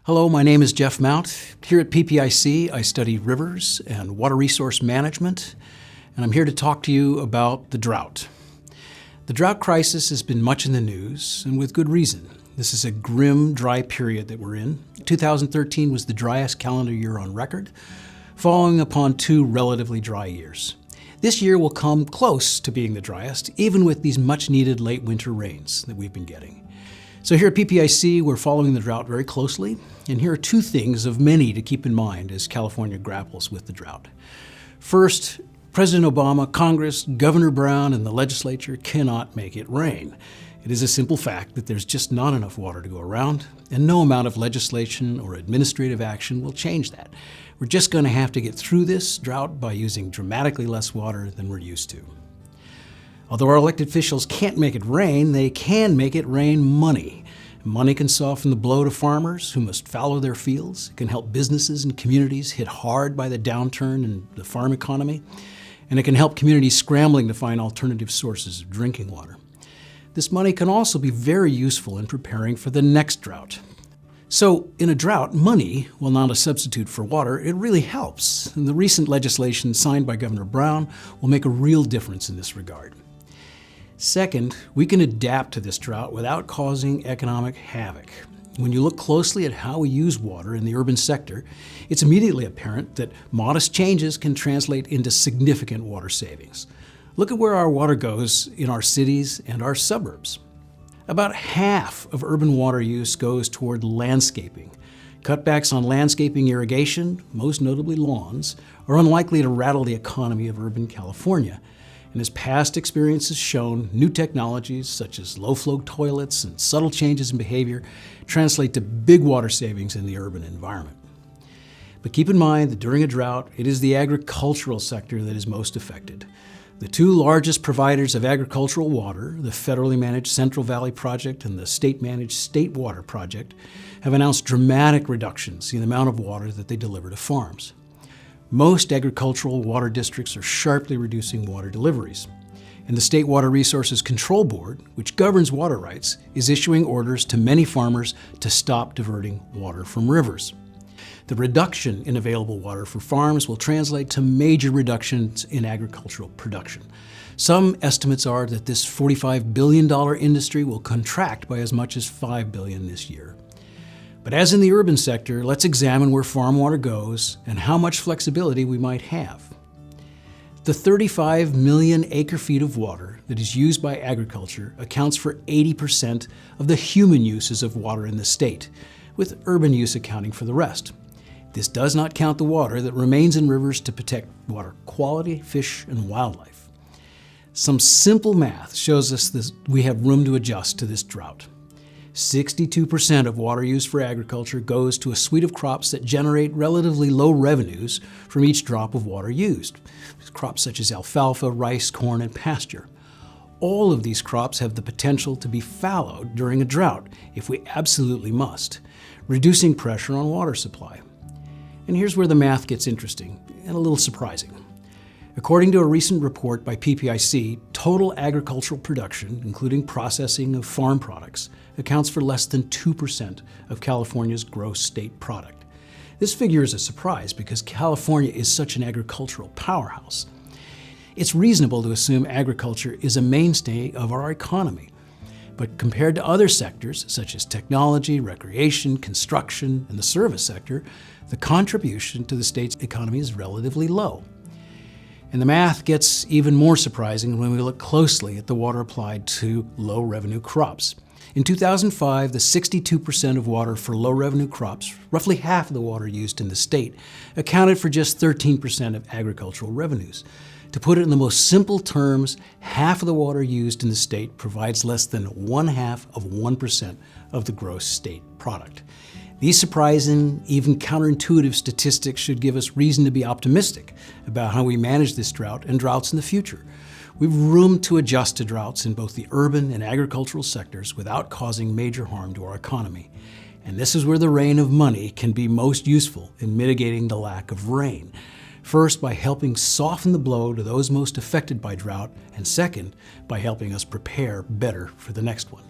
Hello, my name is Jeff Mount. Here at PPIC, I study rivers and water resource management, and I'm here to talk to you about the drought. The drought crisis has been much in the news, and with good reason. This is a grim, dry period that we're in. 2013 was the driest calendar year on record, following upon two relatively dry years. This year will come close to being the driest, even with these much-needed late winter rains that we've been getting. So here at PPIC, we're following the drought very closely, and here are two things of many to keep in mind as California grapples with the drought. First, President Obama, Congress, Governor Brown, and the legislature cannot make it rain. It is a simple fact that there's just not enough water to go around, and no amount of legislation or administrative action will change that. We're just going to have to get through this drought by using dramatically less water than we're used to. Although our elected officials can't make it rain, they can make it rain money. Money can soften the blow to farmers who must fallow their fields. It can help businesses and communities hit hard by the downturn in the farm economy. And it can help communities scrambling to find alternative sources of drinking water. This money can also be very useful in preparing for the next drought. So in a drought, money, while not a substitute for water, it really helps. And the recent legislation signed by Governor Brown will make a real difference in this regard. Second, we can adapt to this drought without causing economic havoc. When you look closely at how we use water in the urban sector, it's immediately apparent that modest changes can translate into significant water savings. Look at where our water goes in our cities and our suburbs. About half of urban water use goes toward landscaping. Cutbacks on landscaping irrigation, most notably lawns, are unlikely to rattle the economy of urban California. And as past experience has shown, new technologies such as low-flow toilets and subtle changes in behavior translate to big water savings in the urban environment. But keep in mind that during a drought, it is the agricultural sector that is most affected. The two largest providers of agricultural water, the federally managed Central Valley Project and the state-managed State Water Project, have announced dramatic reductions in the amount of water that they deliver to farms. Most agricultural water districts are sharply reducing water deliveries. And the State Water Resources Control Board, which governs water rights, is issuing orders to many farmers to stop diverting water from rivers. The reduction in available water for farms will translate to major reductions in agricultural production. Some estimates are that this $45 billion industry will contract by as much as $5 billion this year. But as in the urban sector, let's examine where farm water goes and how much flexibility we might have. The 35 million acre-feet of water that is used by agriculture accounts for 80% of the human uses of water in the state, with urban use accounting for the rest. This does not count the water that remains in rivers to protect water quality, fish, and wildlife. Some simple math shows us that we have room to adjust to this drought. 62% of water used for agriculture goes to a suite of crops that generate relatively low revenues from each drop of water used. Crops such as alfalfa, rice, corn, and pasture. All of these crops have the potential to be fallowed during a drought if we absolutely must, reducing pressure on water supply. And here's where the math gets interesting and a little surprising. According to a recent report by PPIC, total agricultural production, including processing of farm products, accounts for less than 2% of California's gross state product. This figure is a surprise because California is such an agricultural powerhouse. It's reasonable to assume agriculture is a mainstay of our economy. But compared to other sectors, such as technology, recreation, construction, and the service sector, the contribution to the state's economy is relatively low. And the math gets even more surprising when we look closely at the water applied to low-revenue crops. In 2005, the 62% of water for low-revenue crops, roughly half of the water used in the state, accounted for just 13% of agricultural revenues. To put it in the most simple terms, half of the water used in the state provides less than 0.5% of the gross state product. These surprising, even counterintuitive statistics should give us reason to be optimistic about how we manage this drought and droughts in the future. We've room to adjust to droughts in both the urban and agricultural sectors without causing major harm to our economy. And this is where the rain of money can be most useful in mitigating the lack of rain. First, by helping soften the blow to those most affected by drought, and second, by helping us prepare better for the next one.